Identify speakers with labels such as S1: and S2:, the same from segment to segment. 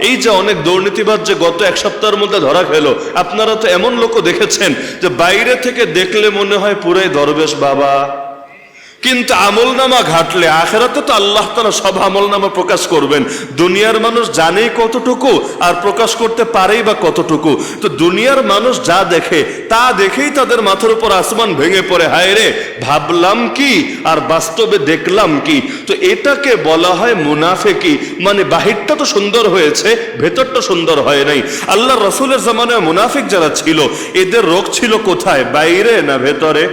S1: এই যে অনেক দুর্নীতিবাজ যে গত এক সপ্তাহের মধ্যে ধরা খেল, আপনারা তো এমন লোকও দেখেছেন যে বাইরে থেকে দেখলে মনে হয় পুরাই দরবেশ বাবা, কিন্তু আমলনামা ঘাটলে আখেরাতে তো আল্লাহ তাআলা সব আমলনামা প্রকাশ করবেন। দুনিয়ার মানুষ জানেই কতটুকু আর প্রকাশ করতে পারেই বা কতটুকু। তো দুনিয়ার মানুষ যা দেখে তা দেখেই তাদের মাথার উপর আসমান ভেঙে পড়ে, হায় রে ভাবলাম কি আর বাস্তবে দেখলাম কি। তো এটাকে বলা হয় মুনাফিকি, মানে বাহিরটা তো সুন্দর হয়েছে, ভেতরটা সুন্দর হয় নাই। আল্লাহ রাসূলের জামানায় মুনাফিক যারা ছিল এদের রোগ ছিল কোথায়, বাইরে না ভেতরে?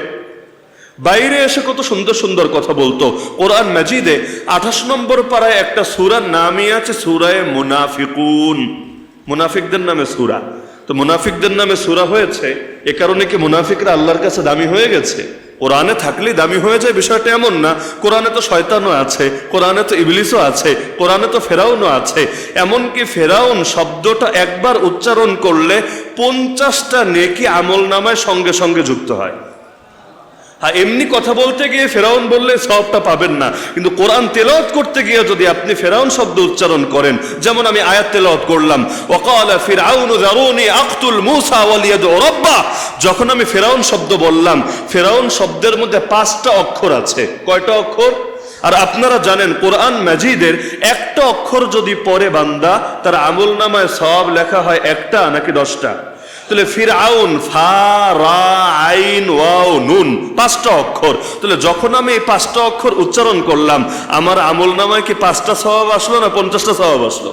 S1: বাইরে এসে কত সুন্দর সুন্দর কথা বলতো। কোরআন মাজিদে 28 নম্বর পারায় একটা সূরার নামই আছে সূরায়ে মুনাফিকুন, মুনাফিকদের নামে সূরা। তো মুনাফিকদের নামে সূরা হয়েছে এ কারণে কি মুনাফিকরা আল্লাহর কাছে দামি হয়ে গেছে? কোরআনে থাকলেই দামি হয়ে যায় বিষয়টা এমন না। কোরআনে তো শয়তানও আছে, কোরআনে তো ইবলিসও আছে, কোরআনে তো ফেরাউনও আছে। এমনকি ফেরাউন শব্দটা একবার উচ্চারণ করলে 50টা নেকি আমল নামায় সঙ্গে সঙ্গে যুক্ত হয়। হ্যাঁ, এমনি কথা বলতে গিয়ে ফেরাউন বললে সওয়াবটা পাবেন না, কিন্তু কোরআন তেলাওয়াত করতে গিয়ে যদি আপনি ফেরাউন শব্দ উচ্চারণ করেন, যেমন আমি আয়াত তেলাওয়াত করলাম, ওয়াকালা ফিরআউনু যারুনি আকতুল মূসা ওয়ালিয়াদউ রাব্বাহ। যখন আমি ফেরাউন শব্দ বললাম, ফেরাউন শব্দের মধ্যে 5টা অক্ষর আছে। কয়টা অক্ষর? আর আপনারা জানেন কোরআন মাজিদের একটা অক্ষর যদি পড়ে বান্দা, তার আমলনামায় সওয়াব লেখা হয় একটা নাকি 10টা? তাহলে ফিরআউন, ফা রা আইন ওয়াও নুন, 5টা অক্ষর। তাহলে যখন আমি এই 5টা অক্ষর উচ্চারণ করলাম, আমার আমলনামায় কি 5টা সওয়াব আসলো না 50টা সওয়াব আসলো?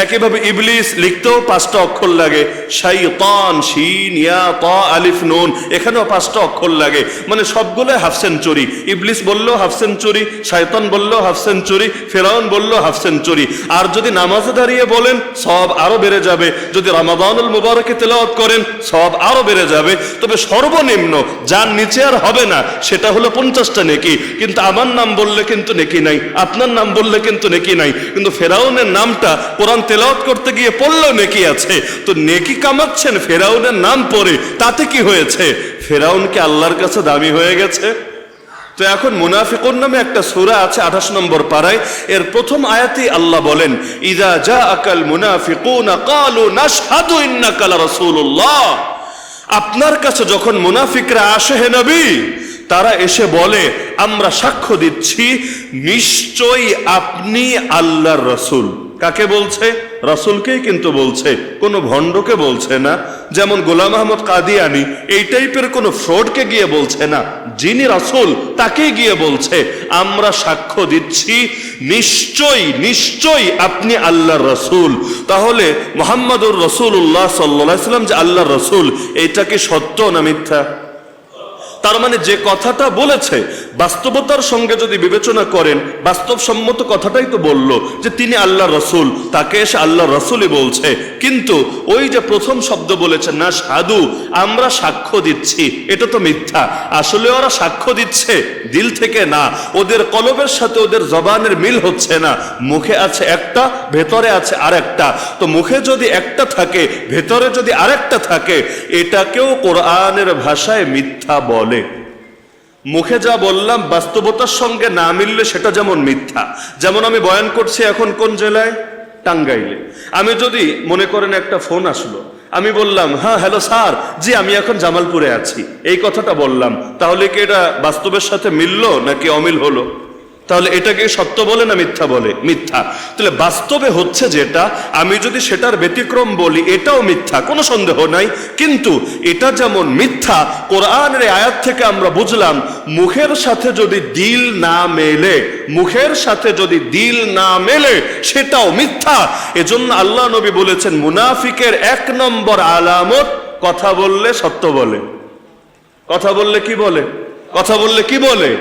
S1: একইভাবে ইবলিস লিখতেও 5টা অক্ষর লাগে, শাইতান, শিন ইয়া তা আলিফ নুন, এখানেও 5টা অক্ষর লাগে, মানে সবগুলো হাফ সেঞ্চুরি। ইবলিস বললেও হাফ সেঞ্চুরি, শয়তান বললেও হাফ সেঞ্চুরি, ফেরাউন বললেও হাফ সেঞ্চুরি। আর যদি নামাজে দাঁড়িয়ে বলেন সওয়াব আরো বেড়ে যাবে, যদি রমাদানুল মুবারকে তেলাওয়াত করেন সওয়াব আরো বেড়ে যাবে। তবে সর্বনিম্ন যার নিচে আর হবে না সেটা হলো 50টা নেকি। কিন্তু আমার নাম বললে কিন্তু নেকি নাই, আপনার নাম বললে কিন্তু নেকি নাই। কিন্তু ফেরাউনের নামটা কোরআন তেলাওয়াত করতে গিয়ে পড়লেও নেকি আছে। তো নেকি কামাচ্ছেন ফেরাউনের নাম পড়ে, তাতে কি হয়েছে? ফেরাউন কি আল্লাহর কাছে দামি হয়ে গেছে? তো এখন মুনাফিকুন নামে একটা সূরা আছে 28 নম্বর পারায়। এর প্রথম আয়াতেই আল্লাহ বলেন, ইযা জাআকাল মুনাফিকুনা ক্বালু নাশহাদু ইন্নাকা লারাসূলুল্লাহ। আপনার কাছে যখন মুনাফিকরা আসে হে নবী, তারা এসে বলে আমরা সাক্ষ্য দিচ্ছি নিশ্চয়ই আপনি আল্লাহর রাসূল। কাকে বলছে? রাসূলকেই কিন্তু বলছে, কোনো ভণ্ডকে বলছে না। যেমন গোলাম আহমদ কাদিয়ানি এই টাইপের কোনো ফ্রডকে গিয়ে বলছে না, যিনি রাসূল তাকেই গিয়ে বলছে আমরা সাক্ষ্য দিচ্ছি নিশ্চয়ই নিশ্চয়ই আপনি আল্লাহর রাসূল। তাহলে মুহাম্মাদুর রাসূলুল্লাহ সাল্লাল্লাহু আলাইহি ওয়াসাল্লাম যে আল্লাহর রাসূল, এটা কি সত্য না মিথ্যা? তার মানে যে কথাটা বলেছে বাস্তবতার সঙ্গে যদি বিবেচনা করেন, বাস্তবসম্মত কথাটাই তো বলল যে তিনি আল্লাহর রাসূল, তাকে এসে আল্লাহর রাসূলই বলছে। কিন্তু ওই যে প্রথম শব্দ বলেছে না সাধু, আমরা সাক্ষ্য দিচ্ছি, এটা তো মিথ্যা। আসলে ওরা সাক্ষ্য দিচ্ছে দিল থেকে না, ওদের কলবের সাথে ওদের জবানের মিল হচ্ছে না। মুখে আছে একটা, ভেতরে আছে আরেকটা। তো মুখে যদি একটা থাকে, ভেতরে যদি আরেকটা থাকে, এটাকেও কোরআনের ভাষায় মিথ্যা বলে। মুখে যা বললাম বাস্তবতার সঙ্গে না মিললে সেটা যেমন মিথ্যা। যেমন আমি বয়ান করছি এখন কোন জেলায়? টাঙ্গাইলে। আমি যদি মনে করেন একটা ফোন আসলো, আমি বললাম হ্যাঁ হ্যালো স্যার, জি আমি এখন জামালপুরে আছি, এই কথাটা বললাম, তাহলে কি এটা বাস্তবের সাথে মিললো নাকি অমিল হলো? তাহলে এটাকে সত্য বলে না মিথ্যা বলে? মিথ্যা। তাহলে বাস্তবে হচ্ছে যেটা, আমি যদি সেটার ব্যতিক্রম বলি এটাও মিথ্যা, কোনো সন্দেহ নাই। কিন্তু এটা যেমন মিথ্যা, কোরআনের আয়াত থেকে আমরা বুঝলাম মুখের সাথে যদি দিল না মেলে, মুখের সাথে যদি দিল না মেলে সেটাও মিথ্যা। এজন্য আল্লাহ নবী বলেছেন মুনাফিকের 1 নম্বর আলামত কথা বললে সত্য বলে। কথা বললে কি বলে? কথা বললে কি বলে?